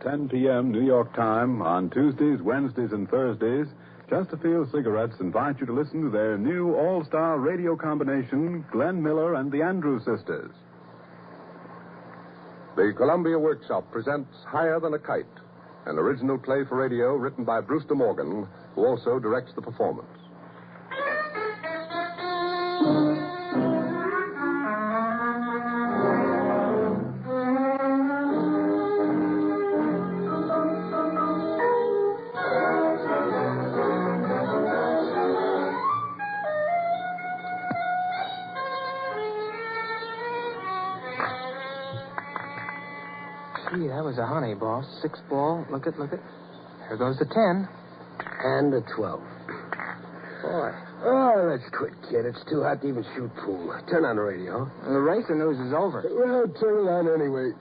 10 p.m. New York time on Tuesdays, Wednesdays, and Thursdays, Just a Feel Cigarettes invite you to listen to their new all-star radio combination, Glenn Miller and the Andrews Sisters. The Columbia Workshop presents Higher Than a Kite, an original play for radio written by Brewster Morgan, who also directs the performance. Gee, that was a honey, boss. 6 ball. Look it. There goes the 10. And a 12. Boy. Oh, let's quit, kid. It's too hot to even shoot pool. Turn on the radio. The racing news is over. Well, turn it on anyway.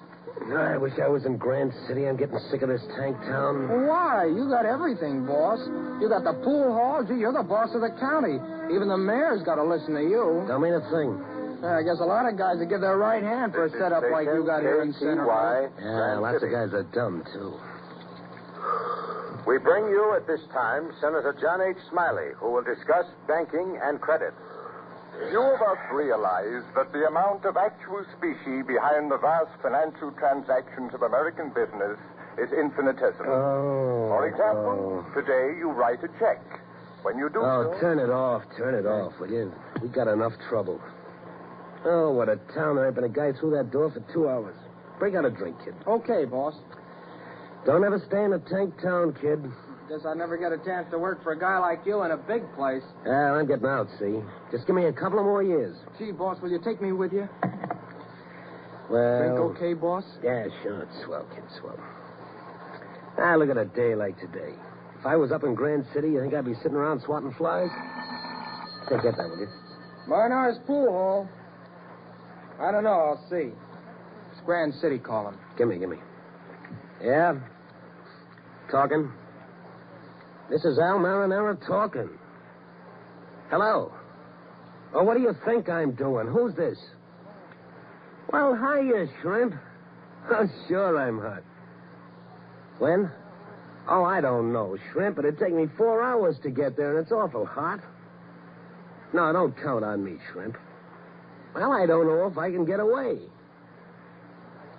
I wish I was in Grand City. I'm getting sick of this tank town. Why? You got everything, boss. You got the pool hall. Gee, you're the boss of the county. Even the mayor's got to listen to you. Don't mean a thing. I guess a lot of guys would give their right hand for a setup like you got here in Center. Yeah, lots of guys are dumb, too. We bring you at this time Senator John H. Smiley, who will discuss banking and credit. Few of us realize that the amount of actual specie behind the vast financial transactions of American business is infinitesimal. For example, today you write a check. When you do so... turn it off, will you? We got enough trouble. Oh, what a town. There ain't been a guy through that door for 2 hours. Bring out a drink, kid. Okay, boss. Don't ever stay in a tank town, kid. Guess I never get a chance to work for a guy like you in a big place. Yeah, I'm getting out, see? Just give me a couple of more years. Gee, boss, will you take me with you? Well... Drink okay, boss? Yeah, sure. It's swell, kid, swell. Look at a day like today. If I was up in Grand City, you think I'd be sitting around swatting flies? Hey, get that, will you? Barnard's Pool Hall. I don't know. I'll see. It's Grand City calling. Give me. Yeah? Talking? This is Al Marinara talking. Hello? Oh, what do you think I'm doing? Who's this? Well, hiya, Shrimp. Oh, sure I'm hot. When? Oh, I don't know, Shrimp. It'd take me 4 hours to get there, and it's awful hot. No, don't count on me, Shrimp. Well, I don't know if I can get away.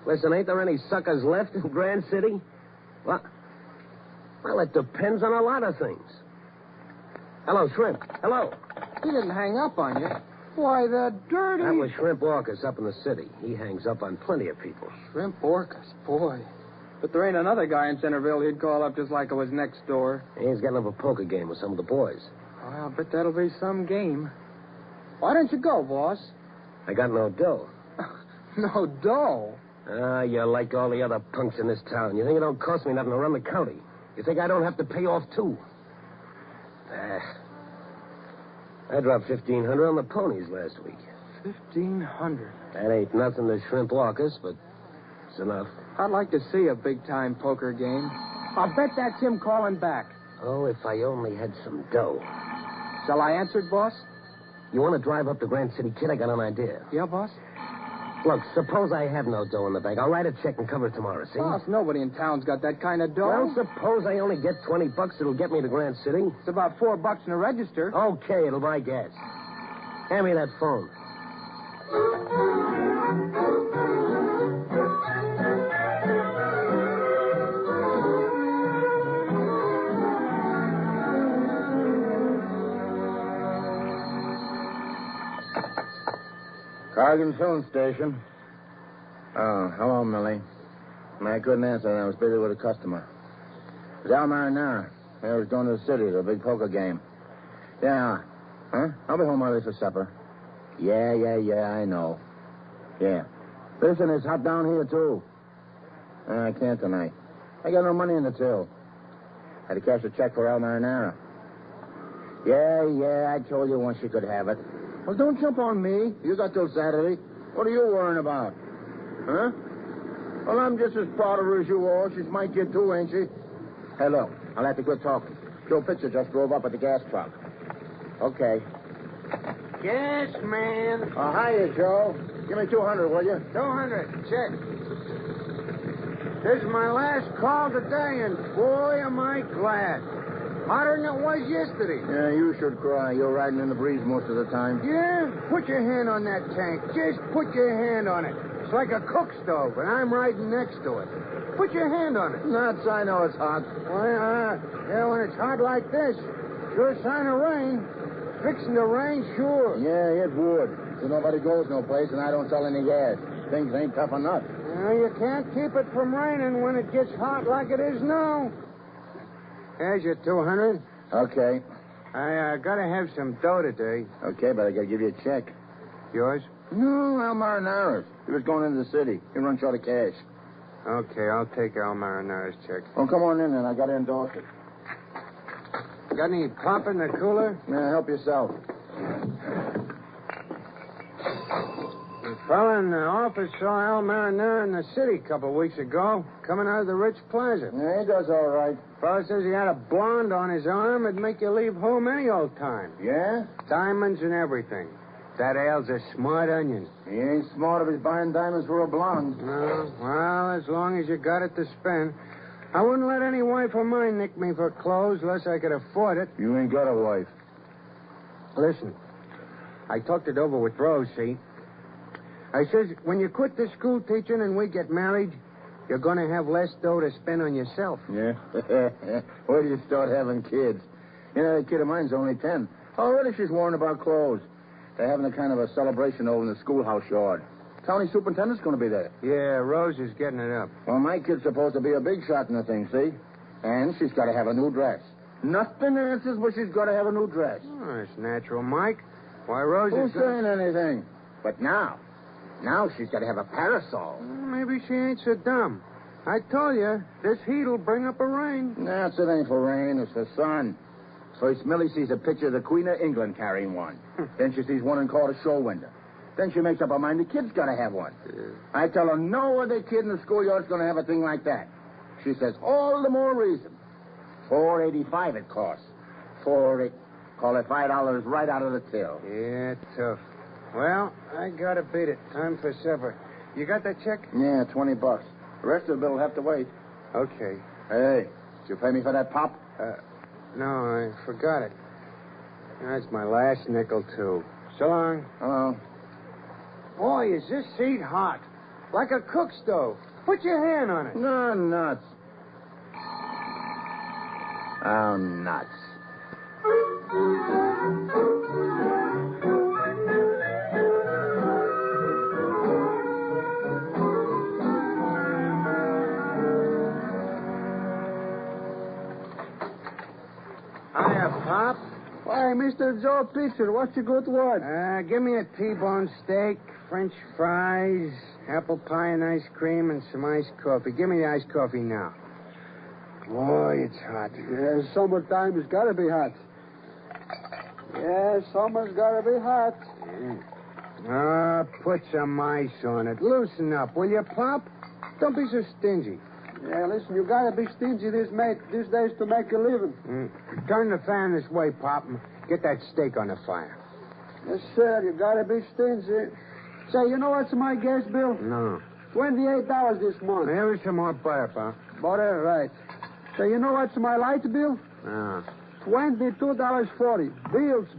Listen, ain't there any suckers left in Grand City? What? Well, it depends on a lot of things. Hello, Shrimp. Hello. He didn't hang up on you. Why, the dirty... That was Shrimp Orcus up in the city. He hangs up on plenty of people. Shrimp Orcus, boy. But there ain't another guy in Centerville he'd call up just like it was next door. He's getting up a poker game with some of the boys. Well, I'll bet that'll be some game. Why don't you go, boss? I got no dough. No dough? You're like all the other punks in this town. You think it don't cost me nothing to run the county? You think I don't have to pay off, too? I dropped $1,500 on the ponies last week. $1,500? That ain't nothing to Shrimp Orcus, but it's enough. I'd like to see a big-time poker game. I'll bet that's him calling back. Oh, if I only had some dough. Shall I answer it, boss? You want to drive up to Grand City, kid? I got an idea. Yeah, boss? Look, suppose I have no dough in the bank. I'll write a check and cover it tomorrow, see? Boss, nobody in town's got that kind of dough. Well, suppose I only get $20. It'll get me to Grand City. It's about $4 in the register. Okay, it'll buy gas. Hand me that phone. Cargan Filling Station. Oh, hello, Millie. I couldn't answer. I was busy with a customer. It's Al Marinara. I was going to the city to a big poker game. Yeah. Huh? I'll be home early for supper. Yeah, I know. Yeah. Listen, it's hot down here, too. I can't tonight. I got no money in the till. Had to cash a check for Al Marinara. Yeah, I told you once you could have it. Well, don't jump on me. You got till Saturday. What are you worrying about? Huh? Well, I'm just as proud of her as you are. She's my kid, too, ain't she? Hey, look, I'll have to quit talking. Joe Pitcher just drove up at the gas truck. Okay. Yes, man. Oh, hiya, Joe. Give me 200, will you? 200. Check. This is my last call today, and boy, am I glad. Hotter than it was yesterday. Yeah, you should cry. You're riding in the breeze most of the time. Yeah? Put your hand on that tank. Just put your hand on it. It's like a cook stove, and I'm riding next to it. Put your hand on it. Nuts, I know it's hot. Well, yeah, when it's hot like this, sure sign of rain. Fixing to rain, sure. Yeah, it would. So nobody goes no place, and I don't sell any gas. Things ain't tough enough. Well, you can't keep it from raining when it gets hot like it is now. Here's your 200. Okay. I gotta have some dough today. Okay, but I gotta give you a check. Yours? No, Al Marinara's. He was going into the city. He run short of cash. Okay, I'll take Al Marinara's check. Well, come on in, then. I gotta endorse it. Got any pop in the cooler? Yeah, help yourself. The fella in the office saw Al Marinara in the city a couple of weeks ago, coming out of the Rich Plaza. Yeah, he does all right. Fella says he had a blonde on his arm that'd make you leave home any old time. Yeah? Diamonds and everything. That Al's a smart onion. He ain't smart if he's buying diamonds for a blonde. No, well, as long as you got it to spend. I wouldn't let any wife of mine nick me for clothes unless I could afford it. You ain't got a wife. Listen, I talked it over with Rose, see? I says, when you quit the school teaching and we get married, you're going to have less dough to spend on yourself. Yeah? Where do you start having kids? You know, that kid of mine's only 10. Already she's worrying about clothes. They're having a kind of a celebration over in the schoolhouse yard. County superintendent's going to be there. Yeah, Rose is getting it up. Well, my kid's supposed to be a big shot in the thing, see? And she's got to have a new dress. Nothing answers, but she's got to have a new dress. Oh, that's natural, Mike. Why, Rose Who's is... saying anything? But now she's got to have a parasol. Maybe she ain't so dumb. I told you, this heat'll bring up a rain. That's it ain't for rain, it's for sun. First, Millie sees a picture of the Queen of England carrying one. Then she sees one in called a show window. Then she makes up her mind the kid's got to have one. I tell her no other kid in the schoolyard's going to have a thing like that. She says, all the more reason. $4.85 it costs. Call it $5 right out of the till. Yeah, tough. Well, I gotta beat it. Time for supper. You got that check? Yeah, $20. The rest of the bill will have to wait. Okay. Hey, did you pay me for that pop? No, I forgot it. That's my last nickel, too. So long. Hello. Boy, is this seat hot. Like a cook stove. Put your hand on it. No, nuts. Oh, nuts. Hiya, Pop. Why, Mr. Joe Pitcher, what's your good word? Give me a T-bone steak, French fries, apple pie and ice cream, and some iced coffee. Give me the iced coffee now. Boy, it's hot. Yeah, summertime has got to be hot. Yeah, summer's got to be hot. Put some ice on it. Loosen up, will you, Pop? Don't be so stingy. Yeah, listen, you got to be stingy these days to make a living. Turn the fan this way, Pop, and get that steak on the fire. Yes, sir, you got to be stingy. Say, you know what's my gas bill? No. $28 this month. Here's some more butter, Pop. Butter, right. Say, you know what's my light bill? No. $22.40.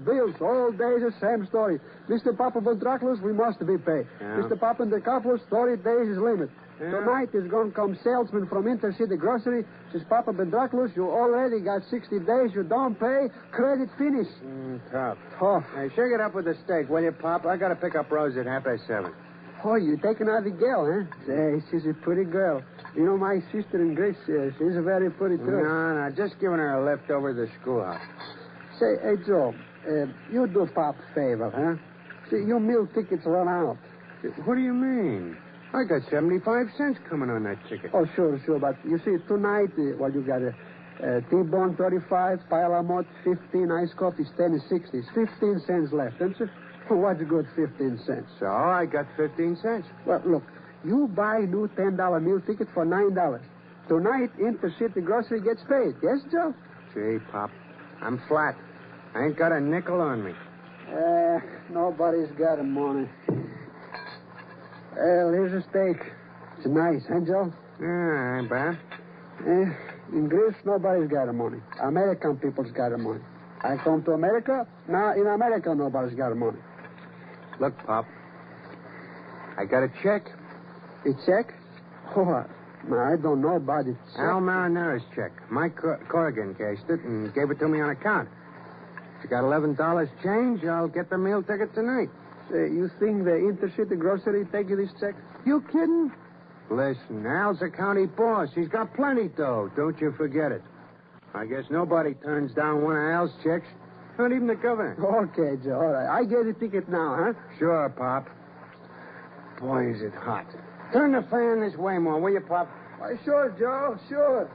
Bills, all day the same story. Mr. Papa Ventraclus, we must be paid. Yeah. Mr. Papa Decapulus, 30 days is limit. Yeah. Tonight is going to come salesman from Intercity Grocery. Says, Papa Ventraclus, you already got 60 days. You don't pay, credit finish. Tough. Tough. Hey, shake it up with the steak, will you, Pop? I got to pick up Rose at 7:30. Oh, you taking out the girl, huh? Say, she's a pretty girl. You know, my sister in Greece, she's a very pretty too. No, just giving her a lift over to the schoolhouse. Say, hey, Joe, you do Pop a favor, huh? See, your meal tickets run out. What do you mean? I got 75 cents coming on that ticket. Oh, sure. But you see, tonight, you got a T-bone 35, pile of malt 15, iced coffee 10 and 60. 15 cents left, don't you? What's good 15 cents? So I got 15 cents. Well, look, you buy new $10 meal ticket for $9. Tonight, Intercity Grocery gets paid. Yes, Joe? Gee, Pop, I'm flat. I ain't got a nickel on me. Nobody's got money. Well, here's a steak. It's nice, huh, Joe? Yeah, Bob. In Greece, nobody's got the money. American people's got the money. I come to America. Now, in America, nobody's got the money. Look, Pop. I got a check. A check? Oh, I don't know about it. Al Marinera's check. Mike Corrigan cashed it and gave it to me on account. If you got $11 change, I'll get the meal ticket tonight. Say, you think the intercity grocery take you this check? You kidding? Listen, Al's a county boss. He's got plenty, though. Don't you forget it. I guess nobody turns down one of Al's checks. Not even the governor. Okay, Joe. All right. I get the ticket now, huh? Sure, Pop. Boy, is it hot. Turn the fan this way more, will you, Pop? Why, sure, Joe. Sure.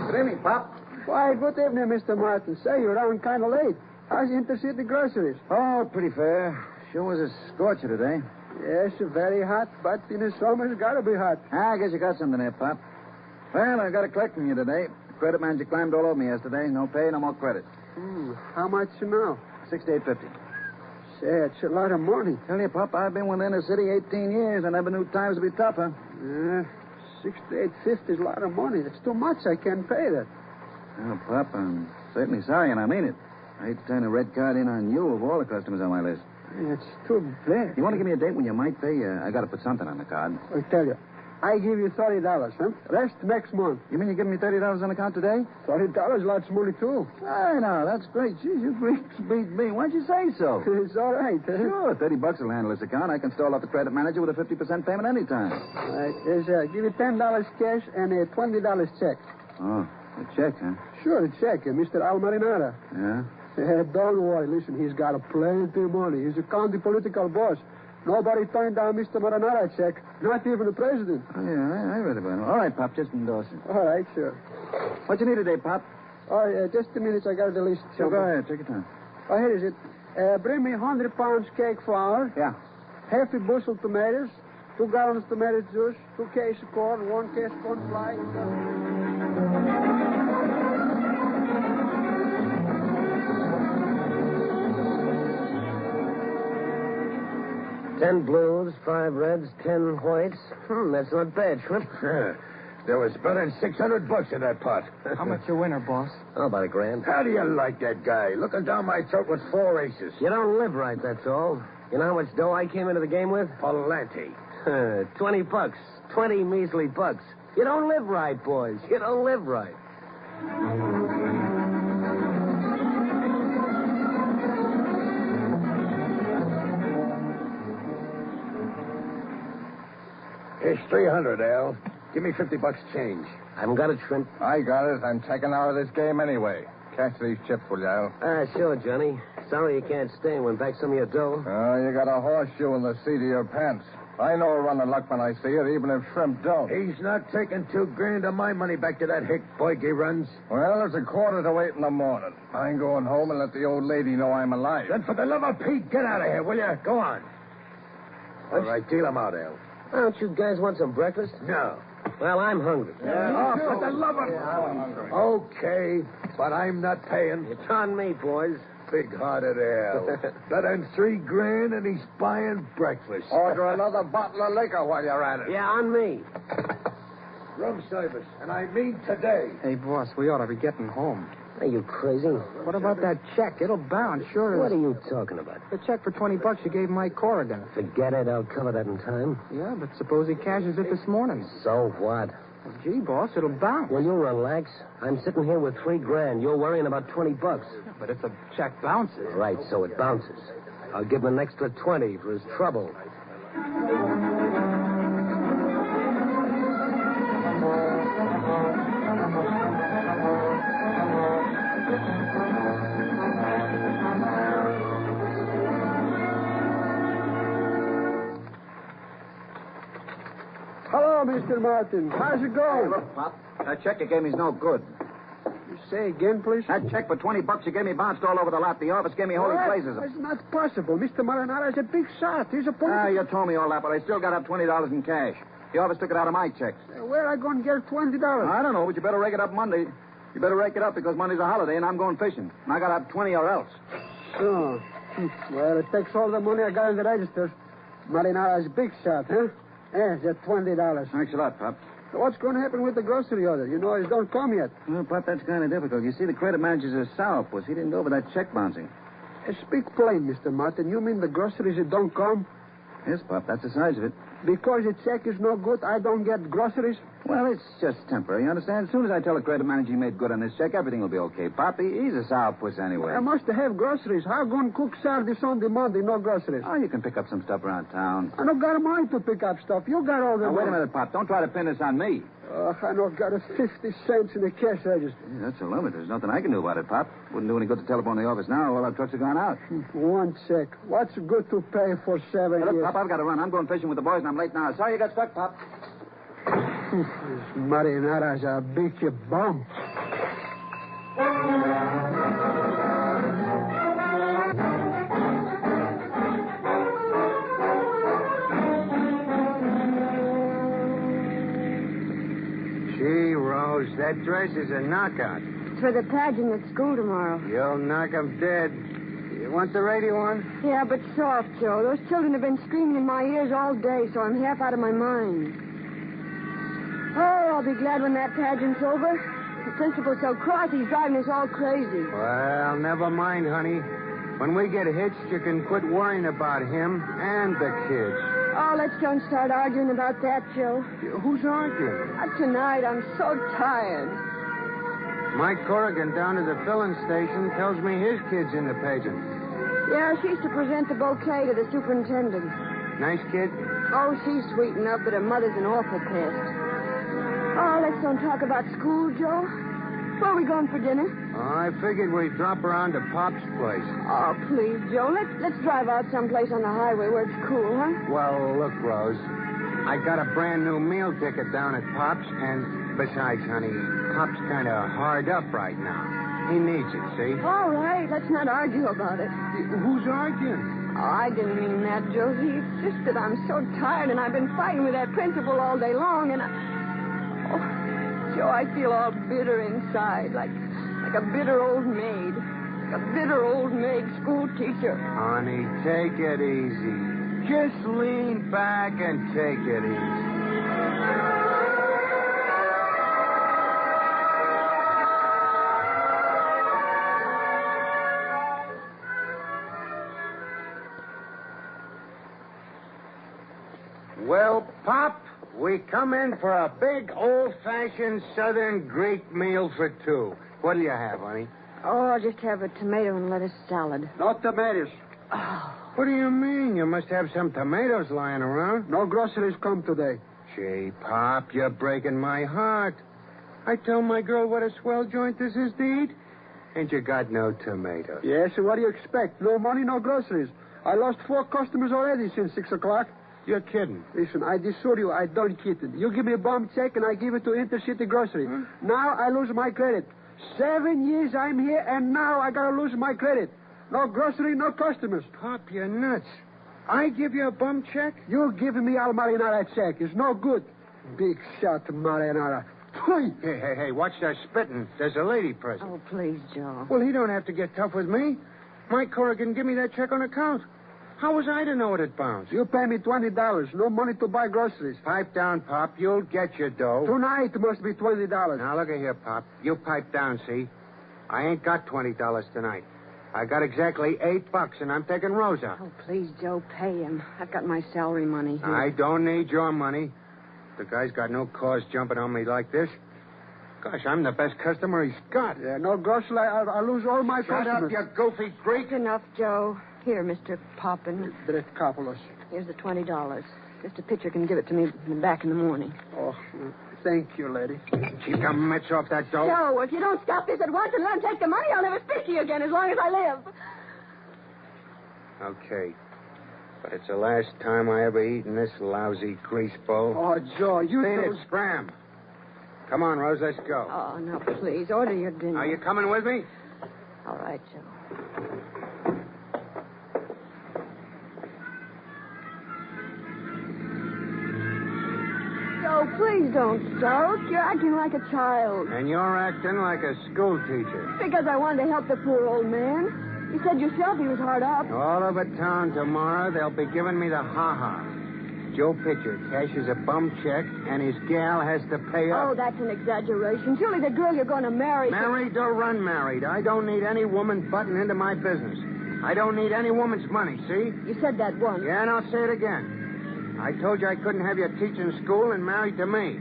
Good evening, Pop. Why, good evening, Mr. Martin. Say, you're around kind of late. How's intercity groceries? Oh, pretty fair. Sure was a scorcher today. Yes, very hot, but in the summer it's got to be hot. I guess you got something there, Pop. Well, I got a collect from you today. The credit manager climbed all over me yesterday. No pay, no more credit. How much now? $68.50. Say, it's a lot of money. Tell you, Pop, I've been within the city 18 years. I never knew times would be tougher. $68.50 is a lot of money. It's too much. I can't pay that. Well, Pop, I'm certainly sorry, and I mean it. I hate to turn a red card in on you of all the customers on my list. It's too bad. You want to give me a date when you might pay? I got to put something on the card. I tell you, I give you $30, huh? Rest next month. You mean you're giving me $30 on account today? $30, lots of money, too. I know, that's great. Geez, you Greeks beat me. Why'd you say so? It's all right, huh? Sure, $30 will handle this account. I can stall off the credit manager with a 50% payment anytime. All right, give you $10 cash and a $20 check. Oh, a check, huh? Sure, a check, Mr. Al Marinara. Yeah? Don't worry. Listen, he's got plenty of money. He's a county political boss. Nobody turned down Mr. Marinara check. Not even the president. Oh, yeah, I read about it. All right, Pop, just endorse it. All right, sure. What you need today, Pop? Oh, just a minute. I got the list. Sure, go ahead. Take your time. Oh, here is it. Bring me 100 pounds cake flour. Yeah. Half a bushel tomatoes. 2 gallons tomato juice. 2 cases of corn. 1 case corn fly. 10 blues, 5 reds, 10 whites. That's not bad, Shrimp. There was better than $600 in that pot. How much you winner, boss? Oh, about $1,000. How do you like that guy? Looking down my throat with 4 aces. You don't live right, that's all. You know how much dough I came into the game with? Plenty. $20. 20 measly bucks. You don't live right, boys. You don't live right. Here's $300, Al. Give me $50 change. I haven't got it, Shrimp. I got it. I'm checking out of this game anyway. Cash these chips, will you, Al? Sure, Johnny. Sorry you can't stay and win back some of your dough. Oh, you got a horseshoe in the seat of your pants. I know a run of luck when I see it, even if Shrimp don't. He's not taking $2,000 of my money back to that hick boy he runs. Well, it's 7:45 in the morning. I'm going home and let the old lady know I'm alive. Then for the love of Pete, get out of here, will you? Go on. All right, deal him out, Al. Don't you guys want some breakfast? No. Well, I'm hungry. Oh, for the love of... Okay, but I'm not paying. It's on me, boys. Big-hearted Al. That earns $3,000 and he's buying breakfast. Order another bottle of liquor while you're at it. Yeah, on me. Room service, and I mean today. Hey, boss, we ought to be getting home. Are you crazy? What about that check? It'll bounce, sure. What are you talking about? The check for $20 you gave Mike Corrigan. Forget it. I'll cover that in time. Yeah, but suppose he cashes it this morning. So what? Well, gee, boss, it'll bounce. Will you relax? I'm sitting here with $3,000. You're worrying about $20. But if the check bounces... Right, so it bounces. I'll give him an extra 20 for his trouble. Hello, Mr. Martin. How's it going? Hey, look, Pop. That check you gave me's no good. You say again, please? That check for $20 you gave me bounced all over the lot. The office gave me holy What? places. That's not possible. Mr. Marinara is a big shot. He's a political... You told me all that, but I still got up $20 in cash. The office took it out of my checks. Where are I going to get $20? I don't know, but you better rake it up Monday. You better rake it up because Monday's a holiday and I'm going fishing. And I got to have 20 or else. So, well, it takes all the money I got in the register. Marinara's big shot, huh? Yeah, just $20. Thanks a lot, Pop. So what's going to happen with the grocery order? You know, it don't come yet. Well, Pop, that's kind of difficult. You see, the credit manager's a sourpuss. He didn't go over that check bouncing. Speak plain, Mr. Martin. You mean the groceries that don't come? Yes, Pop, that's the size of it. Because the check is no good, I don't get groceries? Well, it's just temporary, you understand? As soon as I tell the credit manager he made good on this check, everything will be okay. Pop, he's a sourpuss anyway. I must have groceries. How going to cook Saturday, Sunday, Monday, no groceries? Oh, you can pick up some stuff around town. I don't got money to pick up stuff. You got all the Now, money. wait a minute, Pop. Don't try to pin this on me. I don't got a 50 cents in the cash register. Yeah, that's a limit. There's nothing I can do about it, Pop. Wouldn't do any good to telephone the office now. All our trucks have gone out. One check. What's good to pay for 7 Hey, look, years? Pop, I've got to run. I'm going fishing with the boys, and I'm late now. Sorry you got stuck, Pop. This Marinara's a big bum. Gee, Rose, that dress is a knockout. It's for the pageant at school tomorrow. You'll knock 'em dead. You want the radio on? Yeah, but soft, Joe. Those children have been screaming in my ears all day, so I'm half out of my mind. Oh, I'll be glad when that pageant's over. The principal's so cross, he's driving us all crazy. Well, never mind, honey. When we get hitched, you can quit worrying about him and the kids. Oh, let's don't start arguing about that, Joe. Who's arguing? Not tonight. I'm so tired. Mike Corrigan down at the filling station tells me his kid's in the pageant. Yeah, she's to present the bouquet to the superintendent. Nice kid? Oh, she's sweet enough, but her mother's an awful pest. Oh, let's don't talk about school, Joe. Where are we going for dinner? I figured we'd drop around to Pop's place. Oh, please, Joe. Let's drive out someplace on the highway where it's cool, huh? Well, look, Rose. I got a brand new meal ticket down at Pop's, and besides, honey, Pop's kind of hard up right now. He needs it, see? All right, let's not argue about it. Who's arguing? Oh, I didn't mean that, Josie. It's just that I'm so tired, and I've been fighting with that principal all day long, and Oh, Joe, I feel all bitter inside, like a bitter old maid. Like a bitter old maid school teacher. Honey, take it easy. Just lean back and take it easy. Well, Pop, we come in for a big old-fashioned Southern Greek meal for two. What'll you have, honey? Oh, I'll just have a tomato and lettuce salad. No tomatoes. What do you mean? You must have some tomatoes lying around. No groceries come today. Gee, Pop, you're breaking my heart. I tell my girl what a swell joint this is to eat, and you got no tomatoes. Yes, what do you expect? No money, no groceries. I lost 4 customers already since 6 o'clock. You're kidding. Listen, I assure you, I don't kidding. You give me a bum check and I give it to Intercity Grocery. Now I lose my credit. 7 years I'm here and now I gotta lose my credit. No grocery, no customers. Pop, you're nuts. I give you a bum check? You giving me Al Marinara check. It's no good. Big shot, Marinara. Hey, watch that spitting. There's a lady present. Oh, please, Joe. Well, he don't have to get tough with me. Mike Corrigan give me that check on account. How was I to know it had bounced? You pay me $20. No money to buy groceries. Pipe down, Pop. You'll get your dough. Tonight must be $20. Now, look at here, Pop. You pipe down, see? I ain't got $20 tonight. I got exactly $8, and I'm taking Rosa. Oh, please, Joe, pay him. I've got my salary money here. I don't need your money. The guy's got no cause jumping on me like this. Gosh, I'm the best customer he's got. Yeah, no grocery. I lose all my Shut customers. up, you goofy Greek. That's enough, Joe. Here, Mr. Poppin. Drefkopoulos. Here's the $20. Mr. Pitcher can give it to me back in the morning. Oh, thank you, lady. Keep your mitts off that dough. Joe, if you don't stop this at once and let him take the money, I'll never speak to you again as long as I live. Okay. But it's the last time I ever eat in this lousy grease bowl. Oh, Joe, you Ain't don't... it, Scram? Come on, Rose, let's go. Oh, no, please. Order your dinner. Are you coming with me? All right, Joe. Joe, Joe, please don't sulk. You're acting like a child. And you're acting like a school teacher. Because I wanted to help the poor old man. You said yourself he was hard up. All over town tomorrow, they'll be giving me the ha-ha. Joe Pitcher cashes a bum check, and his gal has to pay up. Oh, that's an exaggeration. Surely the girl you're going to marry... Married or unmarried, I don't need any woman butting into my business. I don't need any woman's money, see? You said that once. Yeah, and I'll say it again. I told you I couldn't have you teaching school and married to me.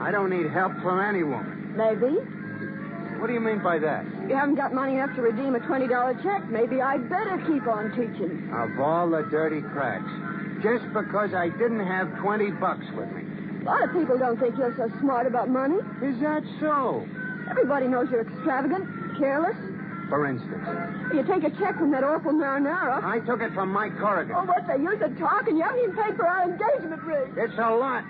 I don't need help from any woman. Maybe. What do you mean by that? You haven't got money enough to redeem a $20 check. Maybe I'd better keep on teaching. Of all the dirty cracks. Just because I didn't have $20 with me. A lot of people don't think you're so smart about money. Is that so? Everybody knows you're extravagant, careless. For instance? You take a check from that awful marinara. I took it from Mike Corrigan. Oh, what's the use of talking? You haven't even paid for our engagement ring. It's a lot.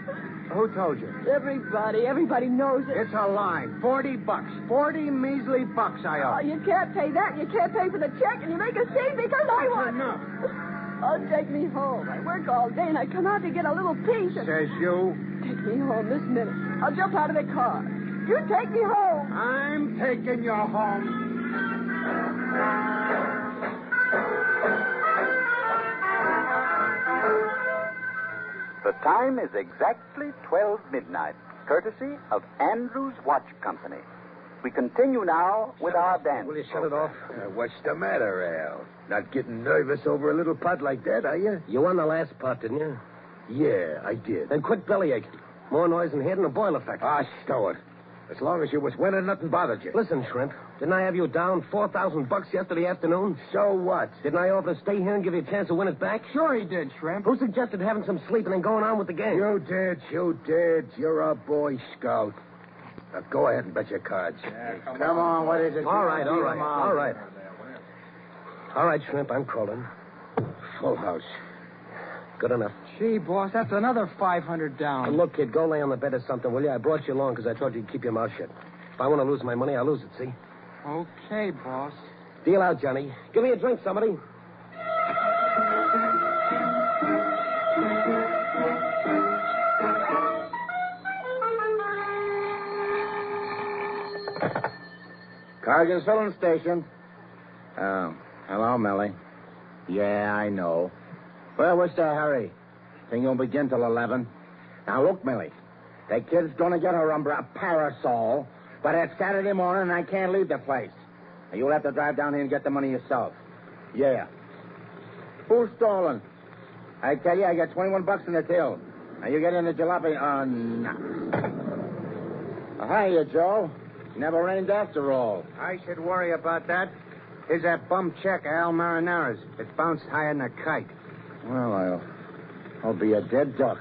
Who told you? Everybody. Everybody knows it. It's a lie. $40. 40 measly bucks I owe. Oh, you can't pay that. You can't pay for the check, and you make a scene because I want enough. Oh, take me home. I work all day, and I come out to get a little peace. And... Says you. Take me home this minute. I'll jump out of the car. You take me home. I'm taking you home. The time is exactly 12 midnight, courtesy of Andrews Watch Company. We continue now with our dance. Will you shut it off? What's the matter, Al? Not getting nervous over a little pot like that, are you? You won the last pot, didn't you? Yeah, I did. Then quit bellyaching. More noise in here than a boiler factory. Ah, stow it. As long as you was winning, nothing bothered you. Listen, Shrimp, didn't I have you down $4,000 yesterday afternoon? So what? Didn't I offer to stay here and give you a chance to win it back? Sure he did, Shrimp. Who suggested having some sleeping and going on with the game? You did. You're a Boy Scout. Now, go ahead and bet your cards. Come on, what is it? All right. All right, Shrimp, I'm calling. Full house. Good enough. Gee, boss, that's another 500 down. Look, kid, go lay on the bed or something, will you? I brought you along because I told you to keep your mouth shut. If I want to lose my money, I'll lose it, see? Okay, boss. Deal out, Johnny. Give me a drink, somebody. Cargan's filling station. Oh, hello, Millie. Yeah, I know. Well, what's the hurry? Thing won't begin till 11. Now, look, Millie. That kid's going to get her a parasol, but it's Saturday morning and I can't leave the place. Now, you'll have to drive down here and get the money yourself. Yeah. Who's stolen? I tell you, I got $21 in the till. Now, you get in the jalopy. No. Hiya, Joe. Never rained after all. I should worry about that. Here's that bum check, Al Marinara's. It bounced higher than a kite. Well, I'll be a dead duck.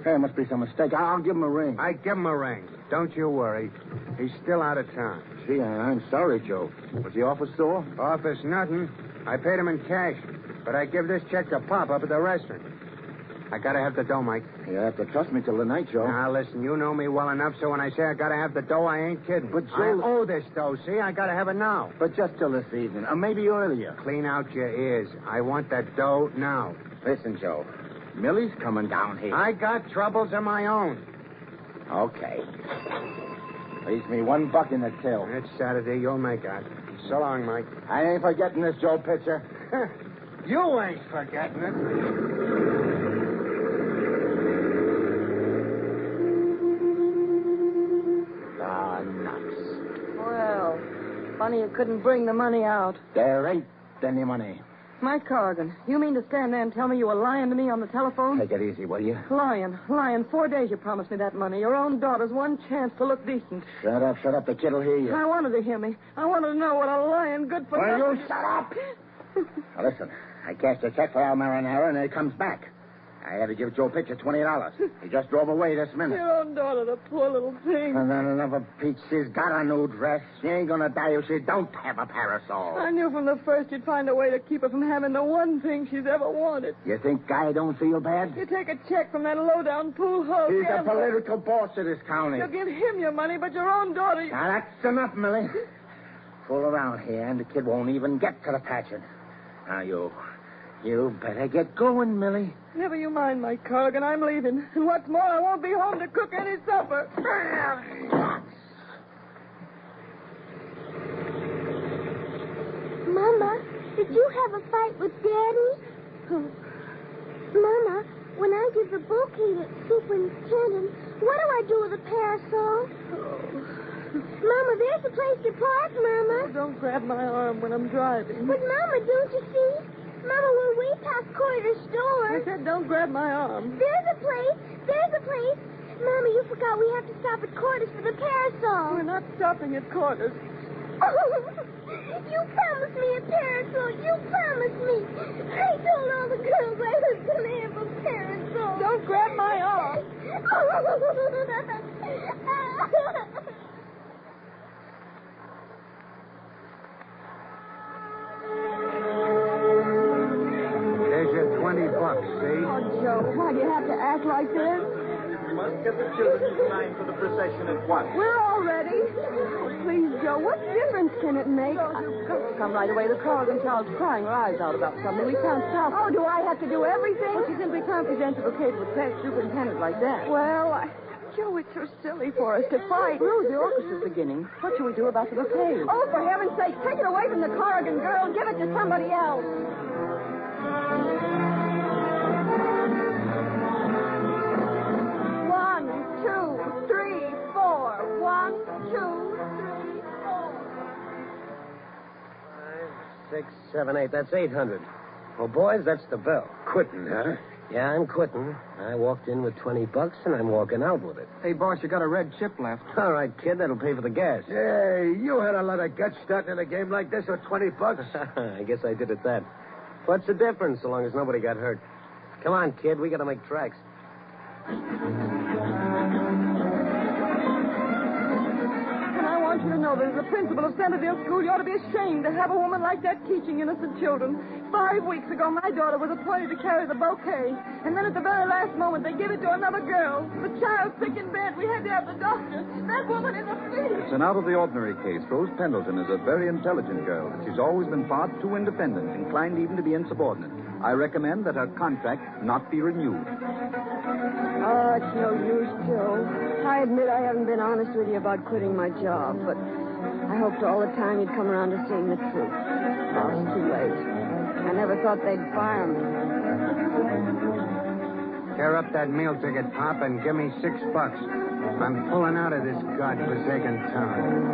Hey, must be some mistake. I'll give him a ring. I give him a ring. Don't you worry. He's still out of town. Gee, I'm sorry, Joe. Was the office sore? Office, nothing. I paid him in cash. But I give this check to Pop up at the restaurant. I gotta have the dough, Mike. You have to trust me till the night, Joe. Now, listen, you know me well enough, so when I say I gotta have the dough, I ain't kidding. But, I Joe... owe this dough, see? I gotta have it now. But just till this evening, or maybe earlier. Clean out your ears. I want that dough now. Listen, Joe. Millie's coming down here. I got troubles of my own. Okay. Leaves me $1 in the till. It's Saturday. You'll make out. So long, Mike. I ain't forgetting this, Joe Pitcher. You ain't forgetting it. Ah, nuts. Well, funny you couldn't bring the money out. There ain't any money. Mike Corrigan, you mean to stand there and tell me you were lying to me on the telephone? Take it easy, will you? Lying. 4 days you promised me that money. Your own daughter's one chance to look decent. Shut up. The kid'll hear you. I wanted to hear me. I wanted to know what a lying good for Well, nothing... you shut up. Now, listen. I cashed a check for Al Marinara, and it comes back. I had to give Joe Pitcher $20. He just drove away this minute. Your own daughter, the poor little thing. And then another peach. She's got a new dress. She ain't gonna die if she don't have a parasol. I knew from the first you'd find a way to keep her from having the one thing she's ever wanted. You think Guy don't feel bad? You take a check from that low-down pool hoe. He's gambler. a political boss of this county. You'll give him your money, but your own daughter... Now, that's enough, Millie. Fool around here, and the kid won't even get to the patching. Now, you You better get going, Millie. Never you mind, Mike Corrigan. I'm leaving. And what's more, I won't be home to cook any supper. Mama, did you have a fight with Daddy? Mama, when I give the bouquet to Superintendent, what do I do with the parasol? Mama, there's a place to park, Mama. Don't grab my arm when I'm driving. But, Mama, don't you see? Mama, we're way past Corridor store. I said don't grab my arm. There's a place. Mama, you forgot we have to stop at Corridor's for the parasol. We're not stopping at Corridor's. You promised me a parasol. You promised me. I told all the girls I was going to have a parasol. Don't grab my arm. There's your $20, see? Oh, Joe, why do you have to act like this? You must get the children in line for the procession at once. We're all ready. Oh, please, Joe, what difference can it make? Come right away. The Corrigan child's crying her eyes out about something. We can't stop. Oh, do I have to do everything? Well, she simply can't present the bouquet to a past superintendent like that. Well, Joe, it's so silly for us to fight. Rose, the orchestra's beginning. What should we do about the bouquet? Oh, for heaven's sake, take it away from the Corrigan girl and give it to somebody else. Six, seven, eight. That's 800. Well, boys, that's the bill. Quitting, huh? Yeah, I'm quitting. I walked in with $20, and I'm walking out with it. Hey, boss, you got a red chip left. All right, kid, that'll pay for the gas. Hey, you had a lot of guts starting in a game like this with $20. I guess I did at that. What's the difference, so long as nobody got hurt? Come on, kid, we got to make tracks. You know that as the principal of Centerville School, you ought to be ashamed to have a woman like that teaching innocent children. 5 weeks ago, my daughter was appointed to carry the bouquet. And then at the very last moment, they give it to another girl. The child's sick in bed. We had to have the doctor. That woman is a thief. It's an out-of-the-ordinary case. Rose Pendleton is a very intelligent girl. She's always been far too independent, inclined even to be insubordinate. I recommend that her contract not be renewed. Oh, it's no use, Joe. I admit I haven't been honest with you about quitting my job, but I hoped all the time you'd come around to seeing the truth. Oh, it's too late. I never thought they'd fire me. Tear up that meal ticket, Pop, and give me $6. I'm pulling out of this godforsaken town.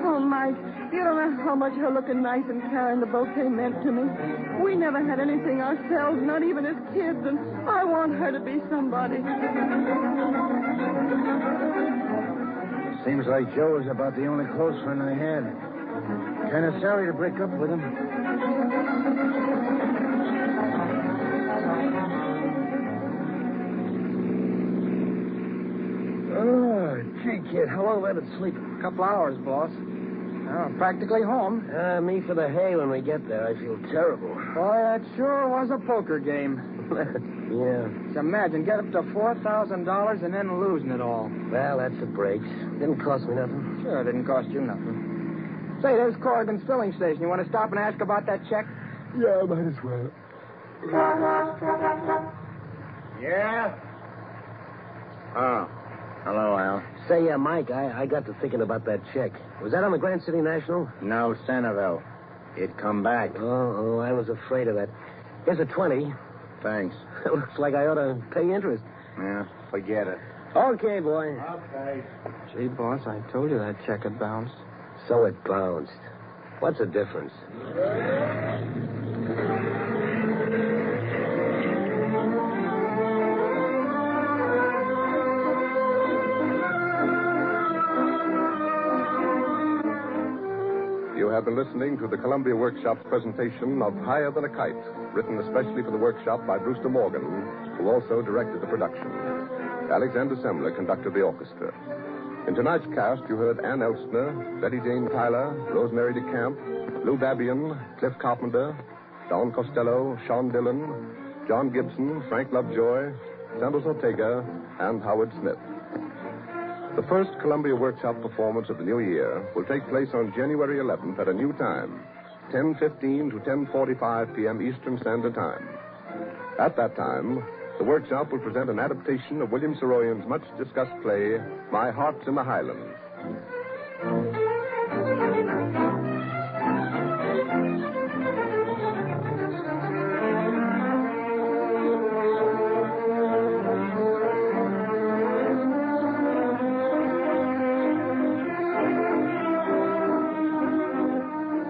Oh, Mike, you don't know how much her looking nice and carrying the bouquet meant to me. We never had anything ourselves, not even as kids, and I want her to be somebody. Seems like Joe is about the only close friend I had. Kind of sorry to break up with him. Oh, gee, kid, how long have I been sleeping? A couple hours, boss. Oh, practically home. Me for the hay when we get there. I feel terrible. Boy, that sure was a poker game. Yeah. Just imagine, get up to $4,000 and then losing it all. Well, that's a break. Didn't cost me nothing. Sure, it didn't cost you nothing. Say, there's Corrigan's filling station. You want to stop and ask about that check? Yeah, might as well. Yeah? Oh. Hello, Al. Say, Mike, I got to thinking about that check. Was that on the Grand City National? No, Centerville. It come back. Oh, I was afraid of that. Here's a 20. Thanks. Looks like I ought to pay interest. Yeah, forget it. Okay, boy. Okay. Gee, boss, I told you that check had bounced. So it bounced. What's the difference? You have been listening to the Columbia Workshop's presentation of Higher Than a Kite, written especially for the workshop by Brewster Morgan, who also directed the production. Alexander Semler conducted the orchestra. In tonight's cast, you heard Ann Elstner, Betty Jane Tyler, Rosemary DeCamp, Lou Babian, Cliff Carpenter, Don Costello, Sean Dillon, John Gibson, Frank Lovejoy, Santos Ortega, and Howard Smith. The first Columbia Workshop performance of the new year will take place on January 11th at a new time. 10:15 to 10:45 p.m. Eastern Standard Time. At that time, the workshop will present an adaptation of William Saroyan's much-discussed play, My Heart's in the Highlands.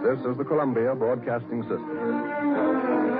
This is the Columbia Broadcasting System.